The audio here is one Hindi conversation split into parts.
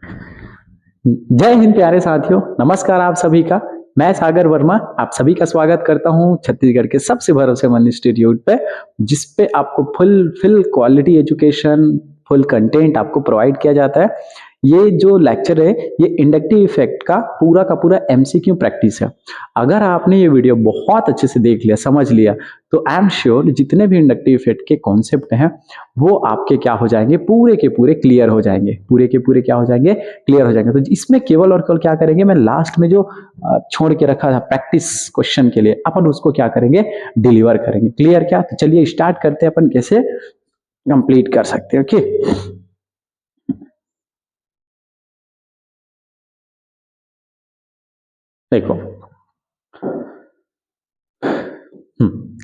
जय हिंद प्यारे साथियों, नमस्कार आप सभी का। मैं सागर वर्मा आप सभी का स्वागत करता हूं छत्तीसगढ़ के सबसे भरोसेमंद इंस्टीट्यूट पे, जिस पे आपको full quality education, full content आपको प्रोवाइड किया जाता है। ये जो लेक्चर है ये इंडक्टिव इफेक्ट का पूरा एमसीक्यू प्रैक्टिस है। अगर आपने ये वीडियो बहुत अच्छे से देख लिया, समझ लिया, तो आई एम श्योर जितने भी इंडक्टिव इफेक्ट के कॉन्सेप्ट हैं वो आपके क्या हो जाएंगे, पूरे के पूरे क्लियर हो जाएंगे। पूरे के पूरे क्या हो जाएंगे, क्लियर हो जाएंगे। तो इसमें केवल और केवल क्या करेंगे, मैं लास्ट में जो छोड़ के रखा था प्रैक्टिस क्वेश्चन के लिए, अपन उसको क्या करेंगे, डिलीवर करेंगे। क्लियर क्या? तो चलिए स्टार्ट करते हैं अपन कैसे कंप्लीट कर सकते हैं। ओके, देखो।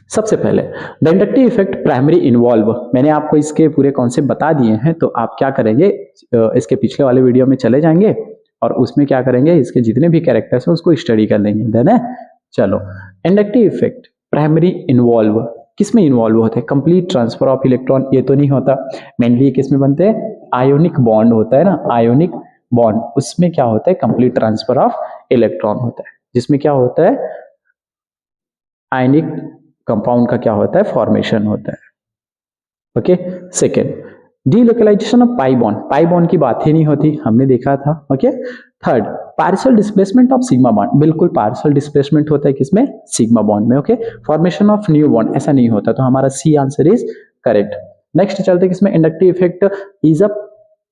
सबसे पहले the inductive effect primary involve, मैंने आपको इसके पूरे कॉन्सेप्ट बता दिए हैं। तो आप क्या करेंगे, इसके पिछले वाले वीडियो में चले जाएंगे और उसमें क्या करेंगे, इसके जितने भी कैरेक्टर्स हैं उसको स्टडी कर लेंगे। देन है, चलो। इंडक्टिव इफेक्ट प्राइमरी इन्वॉल्व किसमें इन्वॉल्व होते हैं? कंप्लीट ट्रांसफर ऑफ इलेक्ट्रॉन, ये तो नहीं होता। मेनली किसमें बनते हैं? आयोनिक बॉन्ड होता है ना, आयोनिक बॉन्ड, उसमें क्या होता है, कंप्लीट ट्रांसफर ऑफ इलेक्ट्रॉन होता है, जिसमें क्या होता है, आयनिक कंपाउंड का क्या होता है, फॉर्मेशन होता है। Okay, second, delocalization of pi bond, pi bond की बात ही नहीं होती, हमने देखा था। Okay, third, partial displacement of sigma bond, बिल्कुल पार्शियल डिस्प्लेसमेंट होता है किसमें, सिग्मा बॉन्ड में। Okay, formation of new bond ऐसा नहीं होता, तो हमारा C answer is correct. Next चलते किसमें, inductive effect is a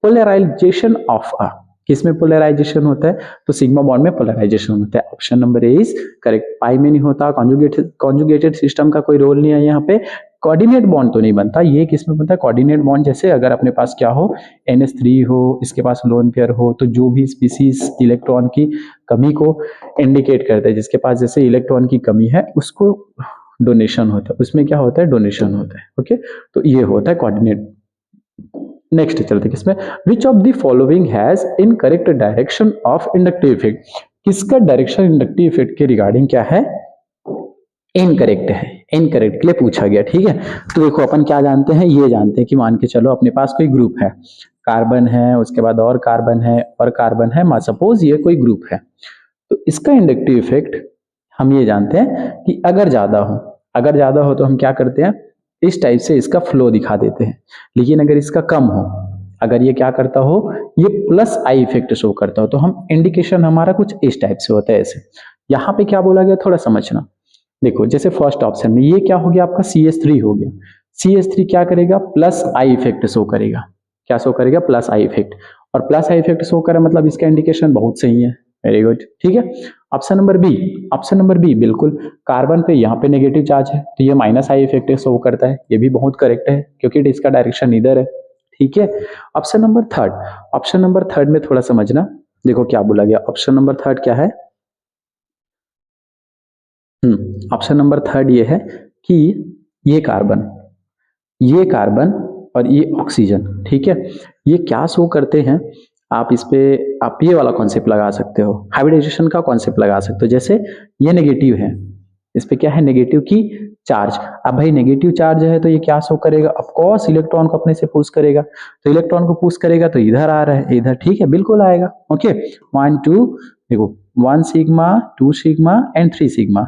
polarization of a, किसमें पोलराइजेशन होता है, तो सिग्मा बॉन्ड में पोलराइजेशन होता है। Option number A is correct. Pi में नहीं होता, कॉन्जुगेटेड सिस्टम का कोई रोल नहीं है यहाँ पे। कोऑर्डिनेट बॉन्ड तो नहीं बनता, ये किसमें बनता है, कोऑर्डिनेट बॉन्ड, जैसे अगर अपने पास क्या हो, NH3 हो, इसके पास लोन पेयर हो, तो जो भी स्पीसीज इलेक्ट्रॉन की कमी को इंडिकेट करते हैं, जिसके पास जैसे इलेक्ट्रॉन की कमी है उसको डोनेशन होता है, उसमें क्या होता है, डोनेशन होता है। ओके, तो ये होता है कोऑर्डिनेट। नेक्स्ट चलते किसमें, विच of the following has incorrect direction of inductive effect, किसका डायरेक्शन इंडक्टिव इफेक्ट के रिगार्डिंग क्या है, इनकरेक्ट है। इनकरेक्ट के लिए पूछा गया, ठीक है। तो देखो अपन क्या जानते हैं, ये जानते हैं कि मान के चलो अपने पास कोई ग्रुप है, कार्बन है, उसके बाद और कार्बन है और कार्बन है, मान सपोज ये कोई ग्रुप है, तो इसका इंडक्टिव इफेक्ट हम ये जानते हैं कि अगर ज्यादा हो, अगर ज्यादा हो तो हम क्या करते हैं, इस टाइप से इसका फ्लो दिखा देते हैं। लेकिन अगर इसका कम हो, अगर ये क्या करता हो, ये प्लस आई इफेक्ट शो करता हो, तो हम इंडिकेशन हमारा कुछ इस टाइप से होता है ऐसे। यहाँ पे क्या बोला गया, थोड़ा समझना। देखो जैसे फर्स्ट ऑप्शन में ये क्या हो गया, आपका CH3 हो गया। CH3 क्या करेगा, प्लस आई इफेक्ट शो करेगा। क्या शो करेगा, प्लस आई इफेक्ट। और प्लस आई इफेक्ट शो करे मतलब इसका इंडिकेशन बहुत सही है। वेरी गुड, ठीक है। Option number B, option number B बिल्कुल, कार्बन पे यहाँ पे नेगेटिव चार्ज है तो ये माइनस आई इफेक्ट शो करता है, ये भी बहुत करेक्ट है क्योंकि इसका डायरेक्शन इधर है, ठीक है। Option number third, option number third में थोड़ा समझना। देखो क्या बोला गया, ऑप्शन नंबर थर्ड क्या है, ऑप्शन नंबर थर्ड ये है कि ये कार्बन, ये कार्बन और ये ऑक्सीजन, ठीक है, ये क्या शो करते हैं, आप इस पे आप ये वाला कॉन्सेप्ट लगा सकते हो, हाइब्रिडाइजेशन का कॉन्सेप्ट लगा सकते हो। जैसे ये नेगेटिव है, इस पे क्या है, नेगेटिव की चार्ज। अब भाई नेगेटिव चार्ज है तो ये क्या शो करेगा, ऑफ कोर्स इलेक्ट्रॉन को अपने से पुश करेगा, तो इलेक्ट्रॉन को पुश करेगा तो इधर आ रहा है, इधर, ठीक है, बिल्कुल आएगा। ओके, 1 2, देखो 1 सिग्मा, 2 सिग्मा एंड 3 सिग्मा,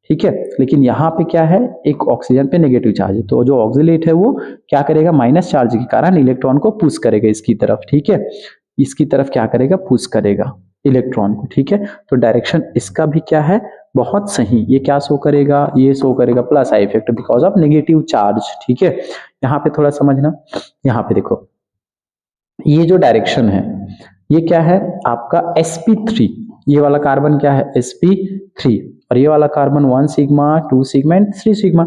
ठीक है। लेकिन यहाँ पे क्या है, एक ऑक्सीजन पे नेगेटिव चार्ज है, तो जो ऑक्सीलेट है वो क्या करेगा, माइनस चार्ज के कारण इलेक्ट्रॉन को पुश करेगा इसकी तरफ, ठीक है, इसकी तरफ क्या करेगा, पुश करेगा इलेक्ट्रॉन को, ठीक है। तो डायरेक्शन इसका भी क्या है, बहुत सही। ये क्या शो करेगा, ये शो करेगा plus I effect because of negative charge, ठीक है। यहाँ पे थोड़ा समझना, यहाँ पे देखो ये जो डायरेक्शन है ये क्या है आपका sp3, ये वाला कार्बन क्या है, sp3, और ये वाला carbon 1 sigma, 2 sigma and 3 sigma.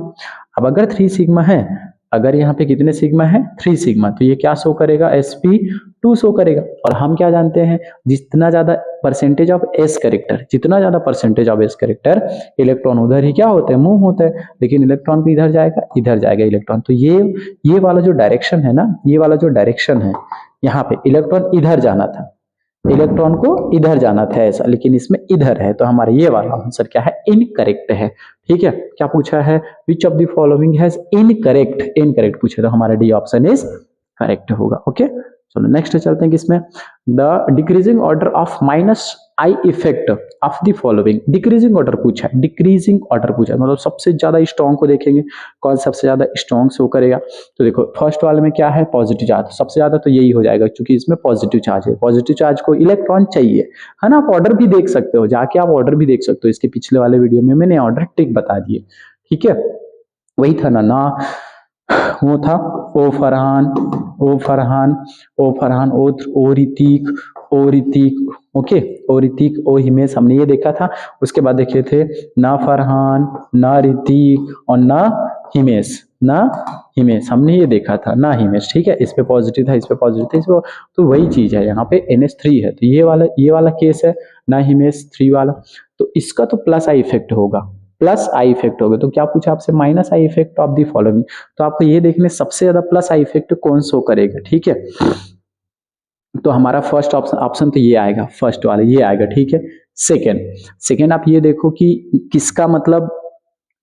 अब अगर 3 सिग्मा है, अगर यहाँ पे कितने सिग्मा है, 3 सिग्मा, तो ये क्या शो करेगा, sp2 शो करेगा। और हम क्या जानते हैं, जितना ज्यादा परसेंटेज ऑफ s करेक्टर, जितना ज्यादा percentage of s character, electron उधर ही क्या होता है, मूव होता है। लेकिन इलेक्ट्रॉन भी इधर जाएगा इलेक्ट्रॉन। तो ये वाला जो डायरेक्शन है ना, ये वाला जो डायरेक्शन है, यहाँ पे इलेक्ट्रॉन इधर जाना था, इलेक्ट्रॉन को इधर जाना था ऐसा, लेकिन इसमें इधर है, तो हमारा ये वाला आंसर क्या है, इनकरेक्ट है, ठीक है। क्या पूछा है, which of the following has incorrect, incorrect पूछे तो हमारा डी ऑप्शन इज करेक्ट होगा। ओके, चलो नेक्स्ट चलते हैं किसमें, the decreasing order of minus I effect of the following. Decreasing order पूछा है, डिक्रीजिंग ऑर्डर पूछा है, मतलब सबसे ज्यादा स्ट्रॉन्ग को देखेंगे कौन सबसे ज्यादा स्ट्रॉन्ग शो करेगा। तो देखो फर्स्ट वाले में क्या है, पॉजिटिव चार्ज, सबसे ज्यादा तो यही हो जाएगा क्योंकि इसमें पॉजिटिव चार्ज है। पॉजिटिव चार्ज को इलेक्ट्रॉन चाहिए, है ना। आप ऑर्डर भी देख सकते हो, जाके आप ऑर्डर भी देख सकते हो, इसके पिछले वाले वीडियो में मैंने ऑर्डर टिक बता दिए, ठीक है। वही था ना वो था ओ फरहान, ओ फरहान, ओ फरहान, ओ ऋतिक, ओ ऋतिक, ओके, ओ ऋतिक, ओ हिमेश, हमने ये देखा था। उसके बाद देखे थे ना फरहान, ना ऋतिक और ना हिमेश, ना हिमेश, हमने ये देखा था ना हिमेश, ठीक है। इस पे पॉजिटिव था, इस पे पॉजिटिव था, इस पे, तो वही चीज है यहाँ पे NH3 है, तो ये वाला केस है ना हिमेश 3 वाला, तो इसका तो प्लस आई इफेक्ट होगा, प्लस आई इफेक्ट होगा। तो क्या पूछा आपसे, minus I effect of the following. तो आपको ये देखने सबसे ज्यादा प्लस आई इफेक्ट कौन शो करेगा, ठीक है। तो हमारा फर्स्ट ऑप्शन तो ये आएगा, फर्स्ट वाला ये आएगा, ठीक है। सेकेंड आप ये देखो कि किसका मतलब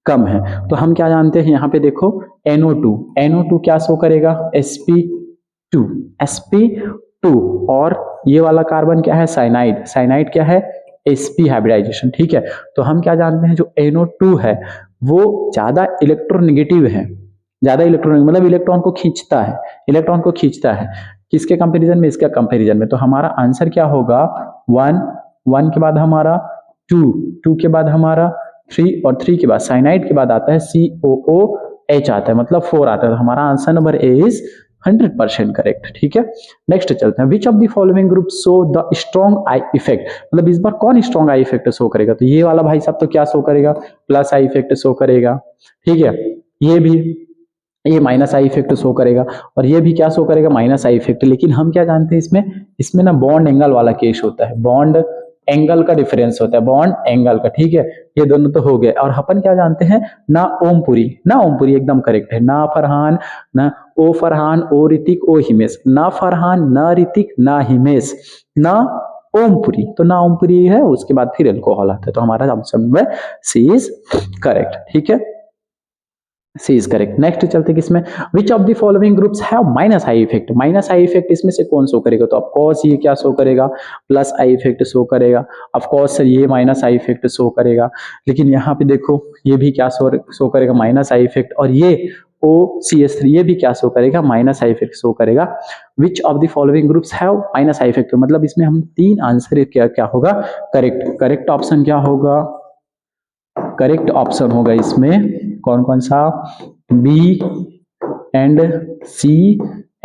कम है, तो हम क्या जानते हैं यहाँ पे देखो NO2 क्या शो करेगा, sp2 और ये वाला कार्बन क्या है, साइनाइड क्या है, sp हाइब्रिडाइजेशन, ठीक है। तो हम क्या जानते हैं, जो NO2 है वो ज्यादा इलेक्ट्रोनेगेटिव है, ज्यादा इलेक्ट्रॉन मतलब इलेक्ट्रॉन को खींचता है, किसके कंपैरिजन में, इसका कंपैरिजन में। तो हमारा आंसर क्या होगा, 1 के बाद हमारा 2 के बाद हमारा 3 और 3 के बाद साइनाइड के बाद आता है COOH आता है, मतलब 4 आता है। तो हमारा answer number A is 100% correct, ठीक है। नेक्स्ट चलते हैं, विच of the following group show the strong I effect, मतलब इस बार कौन स्ट्रॉन्ग आई इफेक्ट शो करेगा। तो ये वाला भाई साहब तो क्या शो करेगा, प्लस आई इफेक्ट शो करेगा, ठीक है। ये माइनस आई इफेक्ट शो करेगा और ये भी क्या शो करेगा, माइनस आई इफेक्ट। लेकिन हम क्या जानते हैं इसमें ना बॉन्ड एंगल वाला केस होता है, बॉन्ड एंगल का डिफरेंस होता है, बॉन्ड एंगल का, ठीक है। ये दोनों तो हो गए। और अपन क्या जानते हैं, ना ओमपुरी एकदम करेक्ट है, ना फरहान, ना ओ फरहान, ओ ऋतिक, ओ हिमेश, ना फरहान, ना ऋतिक, ना हिमेश, ना ओमपुरी, तो ना ओमपुरी है, उसके बाद फिर अल्कोहल आता है। तो हमारा ऑप्शन में सी इज करेक्ट, ठीक है, सी इज करेक्ट। नेक्स्ट चलते किसमें, विच of the following groups have minus I effect. Minus I effect इसमें से कौन शो करेगा, तो ऑफकोर्स ये क्या शो करेगा, प्लस आई इफेक्ट शो करेगा। ऑफकोर्स ये माइनस आई इफेक्ट शो करेगा। लेकिन यहाँ पे देखो ये भी क्या शो करेगा, माइनस आई इफेक्ट। और ये OCH3 ये भी क्या शो करेगा, माइनस आई इफेक्ट शो करेगा। विच of the following groups have minus I effect, मतलब इसमें हम 3 आंसर क्या होगा, करेक्ट ऑप्शन क्या होगा, करेक्ट ऑप्शन होगा इसमें कौन कौन सा, B and C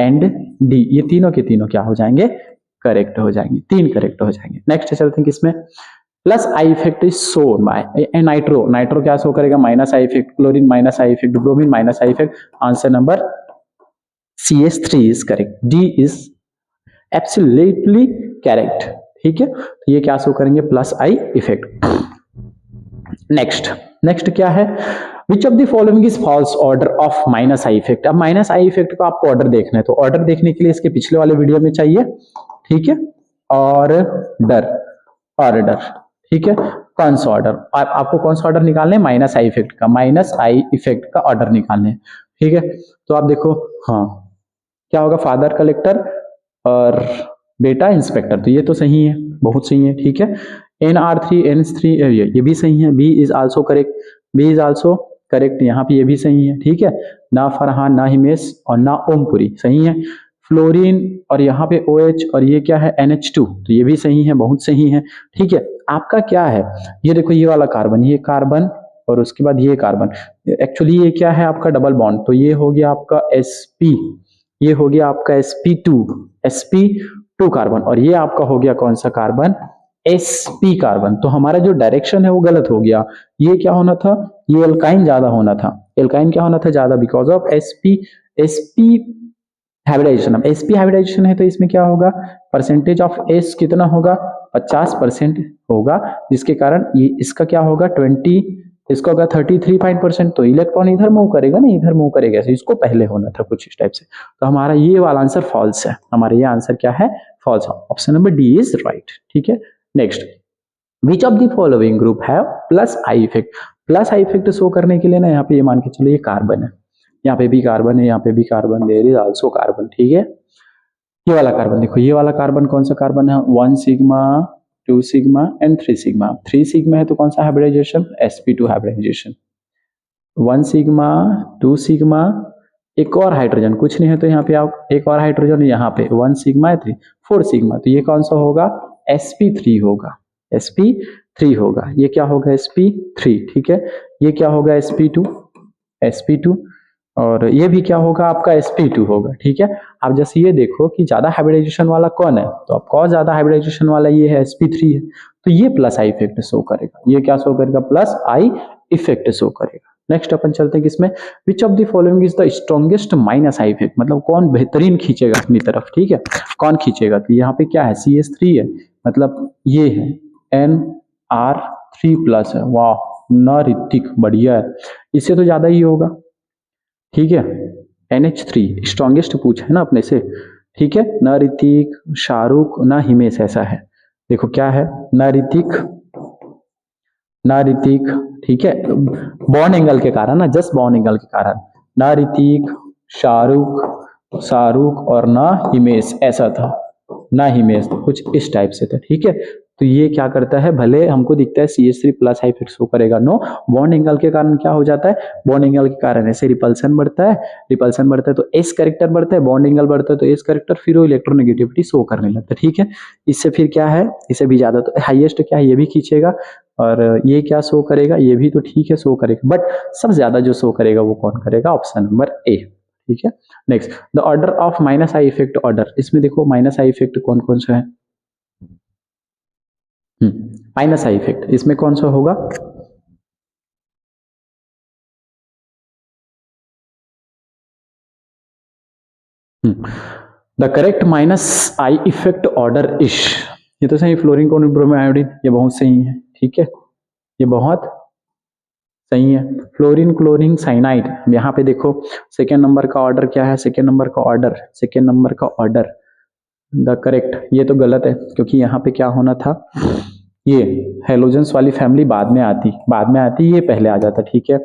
and D, ये तीनों के तीनों क्या हो जाएंगे, करेक्ट हो जाएंगे, 3 करेक्ट हो जाएंगे। नेक्स्ट चलते हैं किसमें, plus I effect is shown by nitro क्या शो करेगा, minus I effect, chlorine minus I effect, bromine minus I effect. Answer number CH3 is correct, D is absolutely correct, ठीक है। तो ये क्या शो करेंगे, प्लस आई इफेक्ट। नेक्स्ट क्या है, which of the following is false order of minus I effect. अब माइनस आई इफेक्ट को आपको ऑर्डर देखना है, तो ऑर्डर देखने के लिए इसके पिछले वाले वीडियो में चाहिए, ठीक है। ऑर्डर, ठीक है, कौन सा ऑर्डर, आपको कौन सा ऑर्डर निकालने, माइनस आई इफेक्ट का, माइनस आई इफेक्ट का ऑर्डर निकालने, ठीक है। तो आप देखो, हाँ क्या होगा, फादर कलेक्टर और बेटा इंस्पेक्टर, तो ये तो सही है, बहुत सही है, ठीक है। NR3 NH3 ये भी सही है, B इज आल्सो करेक्ट, यहाँ पे ये भी सही है, ठीक है। ना फरहान, ना हिमेश और ना ओमपुरी, सही है। फ्लोरीन और यहाँ पे OH और ये क्या है, NH2, तो ये भी सही है, बहुत सही है, ठीक है। आपका क्या है, ये देखो ये वाला कार्बन, ये कार्बन और उसके बाद ये कार्बन, एक्चुअली ये क्या है आपका डबल बॉन्ड, तो ये हो गया आपका sp, ये हो गया आपका sp2 कार्बन, और ये आपका हो गया कौन सा कार्बन, sp कार्बन। तो हमारा जो डायरेक्शन है वो गलत हो गया, ये क्या होना था, ये एल्काइन ज्यादा होना था, एल्काइन क्या होना था, ज्यादा, बिकॉज ऑफ sp हाइब्रिडाइजेशन। अब sp हाइब्रिडाइजेशन है तो इसमें क्या होगा, परसेंटेज ऑफ s कितना होगा, 50% होगा, जिसके कारण ये इसका क्या होगा 20, इसका होगा 33%, तो इलेक्ट्रॉन इधर मूव करेगा ना, इधर मूव करेगा, ऐसे इसको पहले होना था कुछ इस टाइप से। तो हमारा ये वाला आंसर फॉल्स है, हमारा ये आंसर क्या है, false. Option number D is right, ठीक है। Next, which of the following group have plus I effect. Plus I effect show करने के लिए ना यहाँ पे ये मान के चलो ये कार्बन है, यहाँ पे भी कार्बन है, यहाँ पे भी carbon, there is also carbon, ठीक है। ये वाला कार्बन देखो, ये वाला कार्बन कौन सा कार्बन है, 1 sigma 2 sigma and 3 sigma. 3 sigma है तो कौन सा hybridisation, sp2 hybridisation. 1 sigma 2 sigma, एक और हाइड्रोजन कुछ नहीं है तो यहाँ पे आप एक और हाइड्रोजन यहाँ पे 1 सिग्मा है 3 4 सिग्मा, तो ये कौन सा होगा, sp3 होगा, sp3 होगा। ये क्या होगा, sp3, ठीक है। ये क्या होगा, sp2 और ये भी क्या होगा आपका, sp2 होगा, ठीक है। आप जैसे ये देखो कि ज्यादा हाइब्रिडाइजेशन वाला कौन है, तो आपका ज्यादा हाइब्रिडाइजेशन वाला ये है, sp3 है, तो ये प्लस आई इफेक्ट शो करेगा। ये क्या शो करेगा, प्लस आई इफेक्ट शो करेगा। नेक्स्ट अपन चलते हैं किसमें, विच of the following is the strongest minus I effect, मतलब कौन बेहतरीन खींचेगा अपनी तरफ, ठीक है, कौन खींचेगा। तो यहाँ पे क्या है, CH3 है, मतलब ये है NR3 प्लस है, वाह न ऋतिक बढ़िया है, इससे तो ज्यादा ही होगा, ठीक है। NH3 स्ट्रॉन्गेस्ट पूछा है ना अपने से, ठीक है। न ऋतिक, शाहरुख, न हिमेश, ऐसा है। देखो क्या है, न ऋतिक, ठीक है, बॉन्ड एंगल के कारण ना, जस्ट बॉन्ड एंगल के कारण, न ऋतिक, शाहरुख और न हिमेश, ऐसा था, न हिमेश, तो कुछ इस टाइप से था, ठीक है। तो ये क्या करता है, भले हमको दिखता है CH3 plus I effect show करेगा, नो, बॉन्ड एंगल के कारण क्या हो जाता है, बॉन्ड एंगल के कारण ऐसे रिपल्सन बढ़ता है तो एस कैरेक्टर बढ़ता है, बॉन्ड एंगल बढ़ता है तो एस कैरेक्टर, फिर वो इलेक्ट्रोनेगेटिविटी शो करने लगता है, ठीक है। इससे फिर क्या है, इससे भी ज्यादा, तो हाईएस्ट क्या है, ये भी खींचेगा, और ये क्या शो करेगा, ये भी तो ठीक है शो करेगा, बट सबसे ज्यादा जो शो करेगा वो कौन करेगा, ऑप्शन नंबर ए, ठीक है। Next, the order of minus I effect order, इसमें देखो माइनस आई इफेक्ट कौन कौन सा है, माइनस आई इफेक्ट इसमें कौन सा होगा, the correct minus I effect order is, ये तो सही, फ्लोरीन कॉन ब्रोमीन आयोडीन, ये बहुत सही है, ठीक है, ये बहुत सही है। फ्लोरीन क्लोरीन साइनाइड, यहाँ पे देखो सेकेंड नंबर का ऑर्डर क्या है, सेकेंड नंबर का ऑर्डर द करेक्ट, ये तो गलत है क्योंकि यहाँ पे क्या होना था, ये हेलोजेंस वाली फैमिली बाद में आती, ये पहले आ जाता, ठीक है।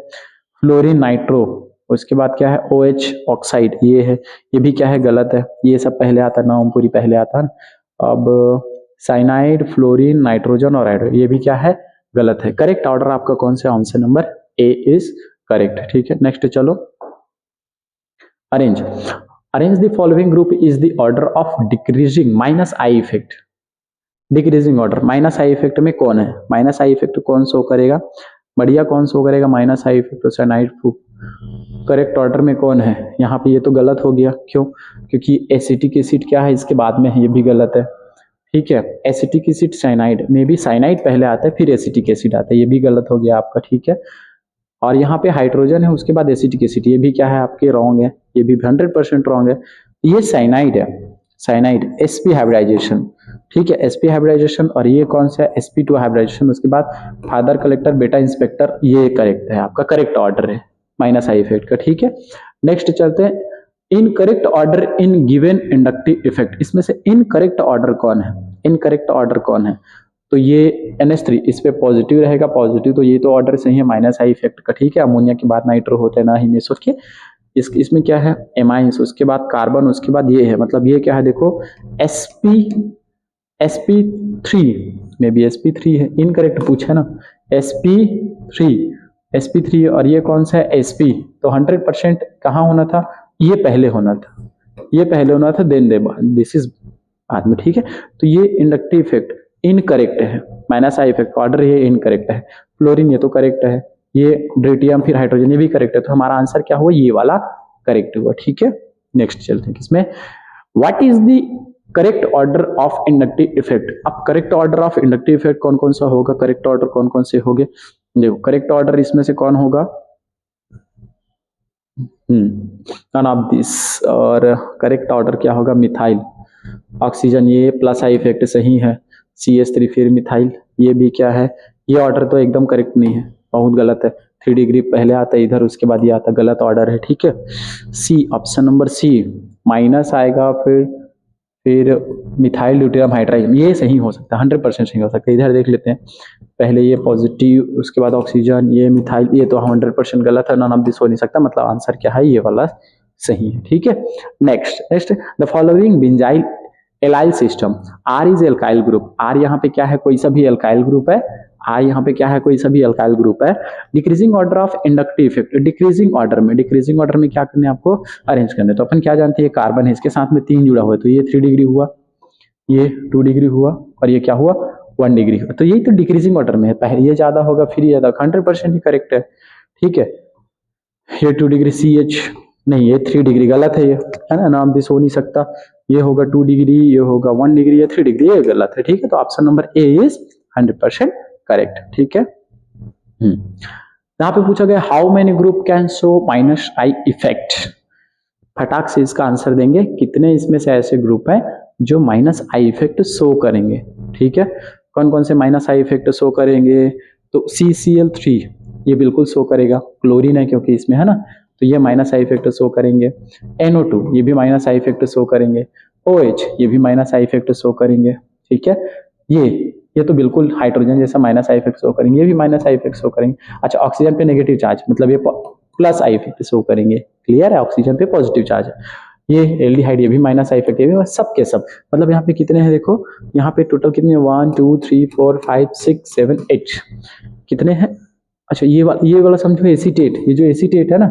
फ्लोरीन नाइट्रो, उसके बाद क्या है, OH ऑक्साइड, ये है, ये भी क्या है, गलत है, ये सब पहले आता, नाम पूरी पहले आता ना। अब साइनाइड, फ्लोरीन, नाइट्रोजन और हाइड्रोजन, ये भी क्या है, गलत है। करेक्ट ऑर्डर आपका कौन सा, option number A is correct, ठीक है। नेक्स्ट चलो, arrange the following group is the order of decreasing minus I effect, decreasing order, minus I effect में कौन है, माइनस आई इफेक्ट कौन शो करेगा, बढ़िया, कौन शो करेगा minus I effect, cyanide flu. Correct order में कौन है, यहाँ पे ये तो गलत हो गया, क्यों, क्योंकि एसिटिक एसिड क्या है इसके बाद में है, ये भी गलत है, ठीक है। एसिटिक एसिड साइनाइड में भी साइनाइड पहले आता है फिर एसिटिक एसिड आता है, ये भी गलत हो गया आपका, ठीक है। और यहाँ पे हाइड्रोजन है उसके बाद एसिटिक एसिड, ये भी क्या है आपके रॉन्ग है, ये भी 100% रॉन्ग है, ये साइनाइड है, साइनाइड sp हाइब्रिडाइजेशन, ठीक है, sp हाइब्रिडाइजेशन, और ये कौन सा है, sp2 हाइब्रिडाइजेशन, उसके बाद फादर कलेक्टर बेटा इंस्पेक्टर, ये करेक्ट है आपका, करेक्ट ऑर्डर है माइनस आई इफेक्ट का, ठीक है। नेक्स्ट चलते हैं, incorrect order in given inductive effect, इसमें से इनकरेक्ट ऑर्डर कौन है, इनकरेक्ट ऑर्डर कौन है, तो ये NH3 इस पे पॉजिटिव रहेगा, पॉजिटिव, तो ये तो ऑर्डर सही है माइनस आई इफेक्ट का, ठीक है। अमोनिया के बाद नाइट्रो होता है ना, हिमेश, के इसमें क्या है, एमाइंस, उसके बाद कार्बन, उसके बाद ये है, मतलब ये क्या है देखो, sp3 में भी sp3 है, इनकरेक्ट पूछा ना, sp3 और ये कौन सा है, sp, तो 100% कहाँ होना था, ये पहले होना था, देन दिस इज बाद में, ठीक है। तो ये इंडक्टिव इफेक्ट इनकरेक्ट है, माइनस आई इफेक्ट ऑर्डर ये इनकरेक्ट है। फ्लोरीन ये तो करेक्ट है, ये ड्यूटेरियम फिर हाइड्रोजन ये भी करेक्ट है, तो हमारा आंसर क्या हुआ, ये वाला करेक्ट हुआ, ठीक है। नेक्स्ट चलते हैं किसमें, what is the correct order of inductive effect, अब correct order of inductive effect कौन कौन सा होगा, करेक्ट ऑर्डर कौन कौन से होंगे, देखो करेक्ट ऑर्डर इसमें से कौन होगा, नन ऑफ दिस, और करेक्ट ऑर्डर क्या होगा, मिथाइल ऑक्सीजन, ये प्लस आई इफेक्ट सही है, CH3 फिर मिथाइल, ये भी क्या है, ये ऑर्डर तो एकदम करेक्ट नहीं है, बहुत गलत है, 3 डिग्री पहले आता है इधर, उसके बाद ये आता, गलत ऑर्डर है, ठीक है। सी, ऑप्शन नंबर सी, माइनस आएगा, फिर मिथाइल ड्यूटेरियम हाइड्राइड, ये सही हो सकता है, 100% सही हो सकता है। इधर देख लेते हैं, पहले ये पॉजिटिव, उसके बाद ऑक्सीजन, ये मिथाइल, ये तो 100% गलत है, नन ऑफ दिस हो नहीं सकता, मतलब आंसर क्या है, ये वाला सही है, ठीक है। Next the following benzyl allyl system, R is alkyl group, R यहाँ पे क्या है, कोई सा भी एल्काइल ग्रुप है, आर यहाँ पे क्या है, कोई सा भी एल्काइल ग्रुप है। Decreasing order of inductive effect, decreasing order में क्या करने आपको अरेंज करने, तो अपन क्या जानते हैं, कार्बन है, इसके साथ में 3 जुड़ा हुआ है, तो ये 3 डिग्री हुआ, ये 2 डिग्री हुआ, और ये क्या हुआ 1 डिग्री हुआ, तो यही तो डिक्रीजिंग ऑर्डर में है, पहले ये ज्यादा होगा फिर ये ज्यादा, 100% ही करेक्ट है, ठीक है। ये 2 डिग्री CH नहीं, ये 3 डिग्री गलत है, ये है ना, नाम दिस हो नहीं सकता, ये होगा 2 डिग्री, ये होगा 1 डिग्री, ये 3 डिग्री, ये गलत है, ठीक है। तो option number A is 100% correct, ठीक है। यहाँ पे पूछा गया how many group can show minus I effect, फटाक से इसका आंसर देंगे, कितने इसमें से ऐसे ग्रुप हैं जो माइनस आई इफेक्ट शो करेंगे, ठीक है। कौन कौन से माइनस आई इफेक्ट शो करेंगे, तो CCl3 ये बिल्कुल शो करेगा, क्लोरीन है क्योंकि इसमें, है ना, तो ये माइनस आई इफेक्ट शो करेंगे। NO2 ये भी माइनस आई इफेक्ट शो करेंगे। OH ये भी माइनस आई इफेक्ट शो करेंगे, ठीक है। ये तो बिल्कुल हाइड्रोजन जैसा माइनस आई इफेक्ट शो करेंगे, ये भी माइनस आई इफेक्ट शो करेंगे। अच्छा, ऑक्सीजन पे नेगेटिव चार्ज, मतलब ये प्लस आई इफेक्ट शो करेंगे, क्लियर है, ऑक्सीजन पे पॉजिटिव चार्ज है। ये एल्डिहाइड ये भी माइनस आई इफेक्ट, ये भी सब के सब, मतलब यहाँ पे कितने हैं देखो, यहाँ पे टोटल कितने, 1 2 3 4 5 6 7 8 कितने हैं। अच्छा, ये वाला समझो एसीटेट, ये जो एसीटेट है ना,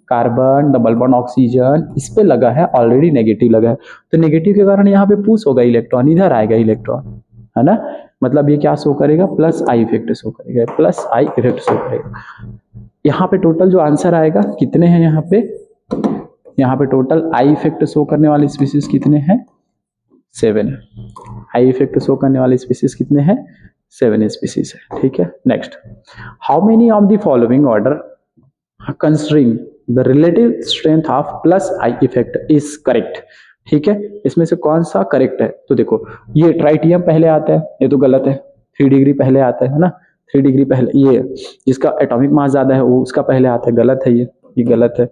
कार्बन डबल बॉन्ड ऑक्सीजन, इस पे लगा है ऑलरेडी नेगेटिव लगा है, तो नेगेटिव के कारण यहाँ पे पुश होगा इलेक्ट्रॉन, इधर आएगा इलेक्ट्रॉन, है ना, मतलब ये क्या शो करेगा, प्लस आई इफेक्ट शो करेगा, प्लस आई इफेक्ट शो करेगा। यहाँ पे टोटल जो आंसर आएगा कितने हैं, यहाँ पे टोटल आई इफेक्ट शो करने वाले स्पीसीज कितने हैं, 7 आई इफेक्ट शो करने वाले स्पीसीज कितने हैं, 7 स्पीसीज है, ठीक है। Next, how many of the following order considering the relative strength of plus I effect is correct, ठीक है, इसमें से कौन सा करेक्ट है, तो देखो ये ट्राइटियम पहले आता है, ये तो गलत है, 3 डिग्री पहले आता है ना, 3 डिग्री पहले, ये जिसका एटॉमिक मास ज्यादा है वो उसका पहले आता है, गलत है, ये गलत है।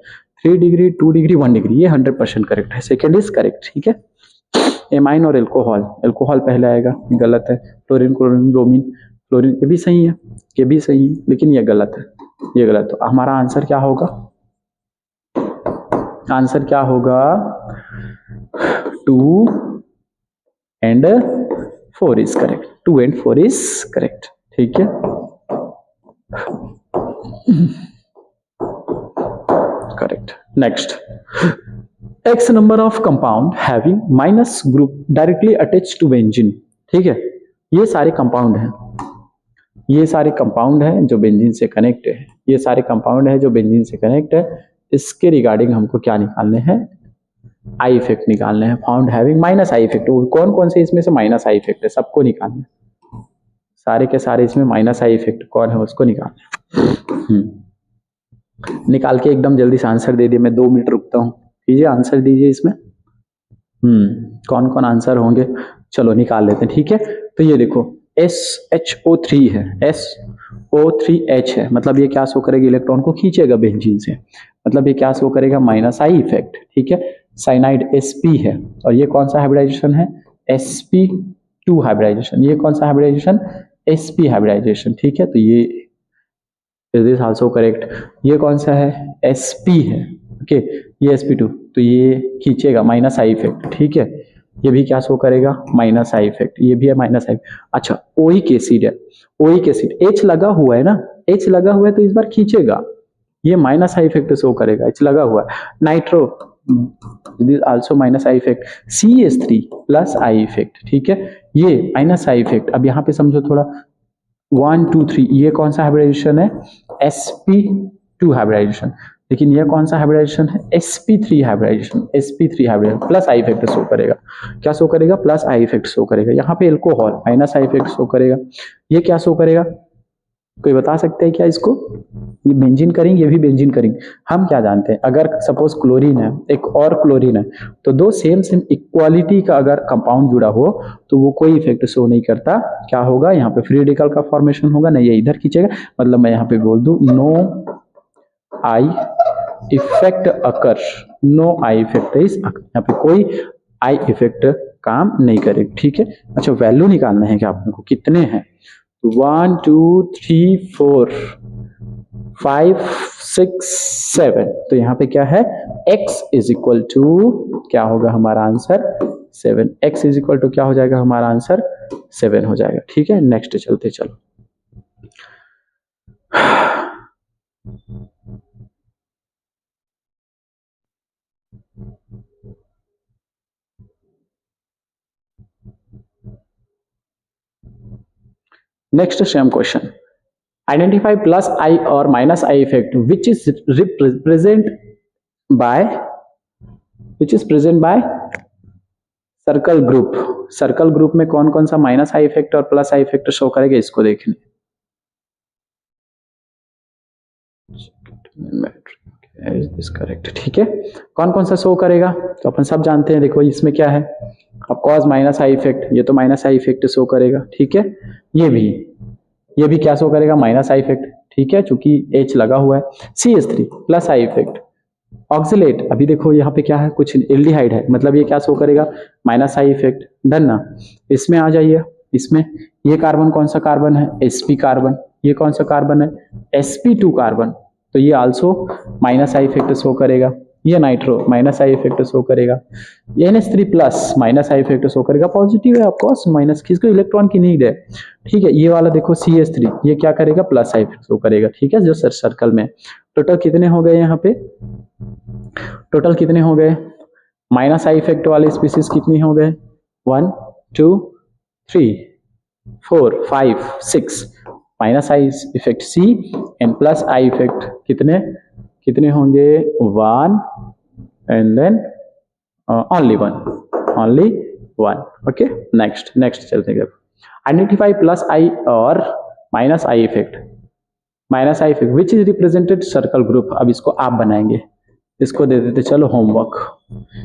3 डिग्री 2 डिग्री 1 डिग्री ये 100% करेक्ट है, सेकेंड इज करेक्ट, ठीक है। एमाइन और एल्कोहल पहले आएगा, गलत है। क्लोरीन क्लोरीन ब्रोमीन क्लोरीन, ये भी सही है, ये भी सही है, लेकिन ये गलत है, ये गलत। तो हमारा आंसर क्या होगा, आंसर क्या होगा, 2 and 4 is correct, 2 and 4 is correct, ठीक है। Correct. Next, X number of compound having minus group directly attached to benzene, ठीक है, ये सारे कंपाउंड हैं, ये सारे कंपाउंड हैं जो बेंजीन से कनेक्ट है, ये सारे कंपाउंड है जो बेंजीन से कनेक्ट है, इसके रिगार्डिंग हमको क्या निकालने हैं, आई इफेक्ट निकालने हैं, found having minus I effect, कौन कौन से इसमें से माइनस आई इफेक्ट है, सबको निकालना है, सारे के सारे इसमें माइनस आई इफेक्ट कौन है उसको निकालना है। निकाल के एकदम जल्दी से आंसर दे दिए, मैं 2 मिनट रुकता हूँ, कीजिए आंसर दीजिए इसमें। कौन कौन आंसर होंगे, चलो निकाल लेते हैं, ठीक है। तो ये देखो SHO3 है, SO3H है, मतलब ये क्या शो करेगा, इलेक्ट्रॉन को खींचेगा बेंजीन से, मतलब ये क्या शो करेगा, माइनस आई इफेक्ट, ठीक है। साइनाइड SP है, और ये कौन सा हाइब्रिडाइजेशन है, sp2 हाइब्रिडाइजेशन, ये कौन सा हाइब्रिडाइजेशन, sp हाइब्रिडाइजेशन, ठीक है। तो ये इज दिस आल्सो करेक्ट। ये कौन सा है, sp है, ओके, ये sp2, तो ये खींचेगा माइनस आई इफेक्ट, ठीक है। ये भी क्या शो करेगा, माइनस आई इफेक्ट, ये भी है माइनस आई। अच्छा, ओइक एसिड है, ओइक एसिड H लगा हुआ है ना, H लगा हुआ है तो इस बार खींचेगा, ये माइनस आई इफेक्ट शो करेगा, H लगा हुआ है। Nitro this also minus I effect, CH3 plus I effect, ठीक है, ये माइनस आई इफेक्ट। अब यहाँ पे समझो थोड़ा, 1 2 3, ये कौन सा हाइब्रिडाइजेशन है, sp2 हाइब्रिडाइजेशन, लेकिन ये कौन सा हाइब्रिडाइजेशन है, sp3 hybridization, sp3 hybridization plus I effect show करेगा, क्या शो करेगा, प्लस आई इफेक्ट शो करेगा। यहाँ पे alcohol minus I effect show करेगा, ये क्या शो करेगा, कोई बता सकते हैं क्या इसको, ये बेंजीन करेंगे, ये भी बेंजीन करेंगे। हम क्या जानते हैं, अगर सपोज क्लोरीन है, एक और क्लोरीन है, तो दो सेम इक्वालिटी का अगर कंपाउंड जुड़ा हो तो वो कोई इफेक्ट शो नहीं करता, क्या होगा, यहाँ पे फ्री रेडिकल का फॉर्मेशन होगा ना, ये इधर खींचेगा, मतलब मैं यहाँ पे बोल दूं no I effect occur, no I effect is, यहाँ पे कोई आई इफेक्ट काम नहीं करेगा, ठीक है। अच्छा, वैल्यू निकालना है क्या आप लोगों को, कितने हैं, 1 2 3 4 5 6 7, तो यहाँ पे क्या है x इज इक्वल टू क्या होगा हमारा answer 7, x is equal to क्या हो जाएगा हमारा आंसर 7 हो जाएगा। ठीक है, नेक्स्ट चलते चलो। Next same question, identify plus I और minus I effect which is present by circle group. Circle group में कौन कौन सा माइनस आई इफेक्ट और प्लस आई इफेक्ट शो करेगा, इसको देखने। करेक्ट, ठीक है, कौन कौन सा शो करेगा तो अपन सब जानते हैं। देखो इसमें क्या है, अब कॉज माइनस आई इफेक्ट, ये तो माइनस आई इफेक्ट शो करेगा। ठीक है, ये भी क्या शो करेगा माइनस आई इफेक्ट। ठीक है, चूंकि H लगा हुआ है। CH3 plus I effect. Oxalate, अभी देखो यहाँ पे क्या है, कुछ एल्डिहाइड है, मतलब ये क्या शो करेगा माइनस आई इफेक्ट। डन ना, इसमें आ जाइए। इसमें ये कार्बन कौन सा कार्बन है, sp कार्बन। ये कौन सा कार्बन है, sp2 कार्बन, तो ये also minus I effect show करेगा। ये nitro minus I effect show करेगा। NH3 plus minus I effect show करेगा। पॉजिटिव है ऑफकोर्स, माइनस किसको इलेक्ट्रॉन की नीड है। ठीक है, ये वाला देखो CH3, ये क्या करेगा प्लस आई इफेक्ट शो करेगा। ठीक है, जो सर्कल में टोटल कितने हो गए, यहाँ पे टोटल कितने हो गए माइनस आई इफेक्ट वाले स्पीसीज कितनी हो गए, 1 2 3 4 5 6 minus I effect C and plus I effect कितने कितने होंगे 1 and then only one. Okay, next चलते हैं। आइडेंटिफाई प्लस आई और minus I effect which is represented circle group. अब इसको आप बनाएंगे, इसको दे देते चलो होमवर्क,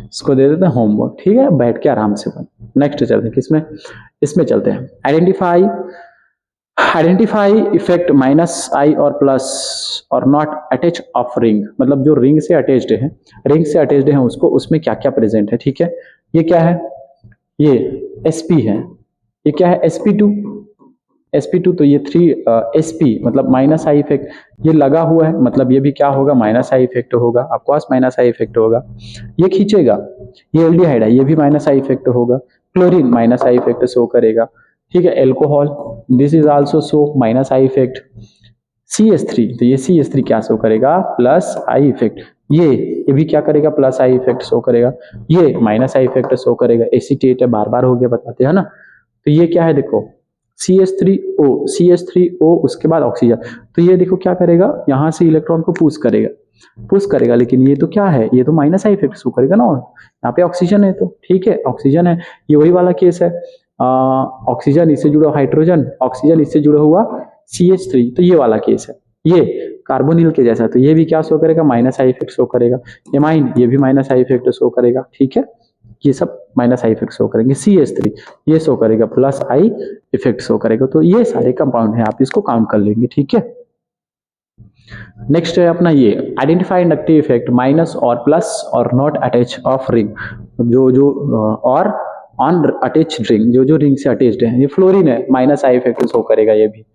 इसको दे देते होमवर्क। ठीक है, बैठ के आराम से बन। नेक्स्ट चलते हैं किसमें, इसमें चलते हैं। आइडेंटिफाई इफेक्ट माइनस आई और प्लस और नॉट अटैच ऑफ रिंग, मतलब जो रिंग से अटैच्ड है उसको, उसमें क्या क्या प्रेजेंट है। ठीक है, ये क्या है, ये sp है, ये क्या है sp2, तो ये 3 sp मतलब माइनस आई इफेक्ट, ये लगा हुआ है, मतलब ये भी क्या होगा माइनस आई इफेक्ट होगा, ऑफकोर्स माइनस आई इफेक्ट होगा। ये खींचेगा, ये एल्डिहाइड है, ये भी माइनस आई इफेक्ट होगा। Chlorine minus I effect show करेगा। ठीक है, alcohol this is also show minus I effect. CH3, तो ये CH3 क्या शो करेगा प्लस आई इफेक्ट। ये भी क्या करेगा प्लस आई इफेक्ट शो करेगा। ये माइनस आई इफेक्ट शो करेगा। एसीटेट है, बार बार हो गया बताते हैं ना। तो ये क्या है देखो CH3O, उसके बाद ऑक्सीजन, तो ये देखो क्या करेगा, यहां से इलेक्ट्रॉन को पुश करेगा, लेकिन ये तो क्या है, ये तो माइनस आई इफेक्ट शो करेगा ना। यहाँ पे ऑक्सीजन है, तो ठीक है ऑक्सीजन है, ये वही वाला केस है। ऑक्सीजन इससे जुड़ा हाइड्रोजन, ऑक्सीजन इससे जुड़ा हुआ CH3, तो ये वाला केस है, ये कार्बोनिल के जैसा, तो ये भी क्या शो करेगा माइनस आई इफेक्ट शो करेगा। एमाइन, ये भी माइनस आई इफेक्ट शो करेगा। ठीक है, ये सब माइनस आई इफेक्ट शो करेंगे। CH3 ये शो करेगा, प्लस आई इफेक्ट शो करेगा। तो ये सारे कंपाउंड हैं, आप इसको काउंट कर लेंगे। ठीक है, नेक्स्ट है अपना ये आइडेंटिफाई इंडक्टिव इफेक्ट माइनस और प्लस और नॉट अटैच ऑफ रिंग, जो और ऑन अटैच रिंग, जो रिंग से अटैच्ड है। ये फ्लोरीन है, माइनस आई इफेक्ट शो करेगा। ये भी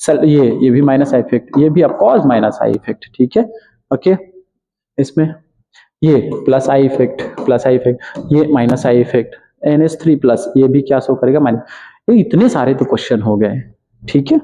ये भी माइनस आई इफेक्ट, ये भी ऑफकोर्स माइनस आई इफेक्ट। ठीक है, ओके, इसमें ये प्लस आई इफेक्ट, ये minus I effect. NH3 plus, ये भी क्या शो करेगा माइनस। ये इतने सारे तो क्वेश्चन हो गए। ठीक है,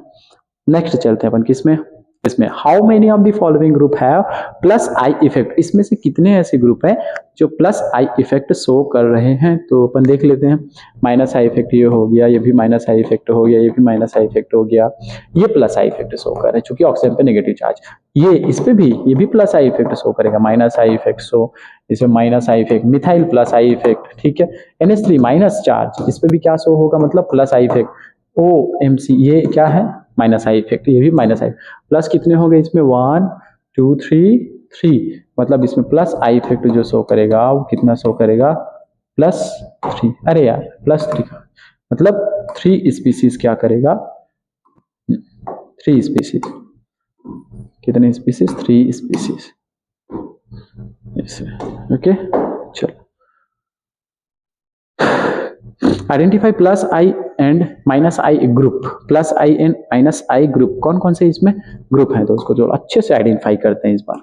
नेक्स्ट चलते हैं अपन किसमें, इसमें how many of the following group have plus I effect, इसमें से कितने ऐसे ग्रुप हैं जो प्लस आई इफेक्ट शो कर रहे हैं। तो अपन देख लेते हैं, माइनस आई इफेक्ट ये हो गया, ये भी माइनस आई इफेक्ट हो गया, ये भी माइनस आई इफेक्ट हो गया, ये प्लस आई इफेक्ट शो कर रहे हैं चूंकि ऑक्सीजन पे नेगेटिव चार्ज। ये इस पे भी, ये भी प्लस आई इफेक्ट शो करेगा, माइनस आई इफेक्ट शो, इसमें minus I effect. Methyl plus I effect. ठीक है, NH3 माइनस चार्ज, इस पे भी क्या शो होगा मतलब प्लस आई इफेक्ट। OMC ये क्या है माइनस आई इफेक्ट, ये भी माइनस आई। प्लस कितने हो गए इसमें 1 2 3, मतलब इसमें प्लस आई इफेक्ट जो शो करेगा वो कितना शो करेगा +3। अरे यार +3 मतलब 3 स्पीसीज क्या करेगा, 3 स्पीसीज, कितने स्पीसीज 3 स्पीसीज। ओके चलो, identify plus I and minus I group, plus I and minus I group, कौन कौन से इसमें ग्रुप हैं, तो उसको जो अच्छे से आइडेंटिफाई करते हैं इस बार।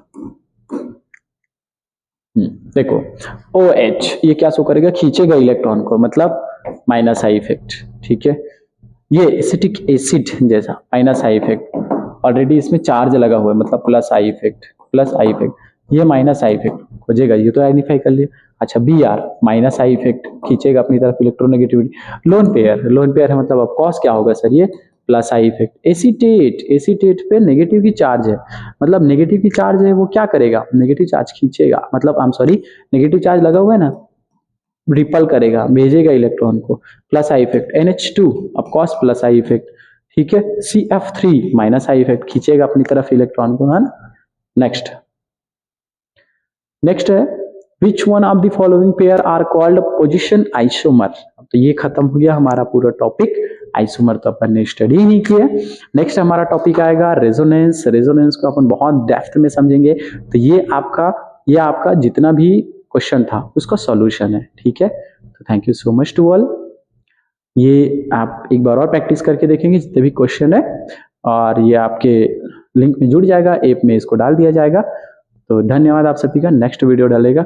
देखो OH ये क्या शो करेगा, खींचेगा इलेक्ट्रॉन को, मतलब माइनस आई इफेक्ट, ठीक है। ये एसिटिक एसिड जैसा माइनस आई इफेक्ट, ऑलरेडी इसमें चार्ज लगा हुआ है, मतलब plus I effect, plus I effect, ये माइनस आई इफेक्ट खोजेगा, ये तो आइडेंटिफाई कर लिया। अच्छा BR माइनस आई इफेक्ट, खींचेगा अपनी तरफ इलेक्ट्रोनेगेटिविटी। लोन पेयर है, मतलब ऑफ कोर्स क्या होगा सर, ये प्लस आई इफेक्ट। एसीटेट पे नेगेटिव की चार्ज है, मतलब नेगेटिव की चार्ज है, वो क्या करेगा, नेगेटिव चार्ज खींचेगा, मतलब I am sorry, negative charge लगा हुआ है ना, रिपल करेगा, भेजेगा इलेक्ट्रॉन को, plus I effect. NH2 of course plus I effect, ठीक है। CF3 माइनस आई इफेक्ट, खींचेगा अपनी तरफ इलेक्ट्रॉन को, है ना। नेक्स्ट है which one of the following pair are called position isomer. तो ये खत्म हो गया हमारा पूरा टॉपिक, आइसोमर तो अपन ने स्टडी ही नहीं किया। नेक्स्ट हमारा टॉपिक आएगा रेजोनेंस। रेजोनेंस को अपन बहुत डेप्थ में समझेंगे, तो ये आपका जितना भी क्वेश्चन था उसका सॉल्यूशन है, ठीक है। तो thank you so much to all. ये आप एक बार और प्रैक्टिस करके देखेंगे जितने भी क्वेश्चन है, और ये आपके लिंक में जुड़ जाएगा, ऐप में इसको डाल दिया जाएगा। तो धन्यवाद आप सभी का, नेक्स्ट वीडियो डालेगा।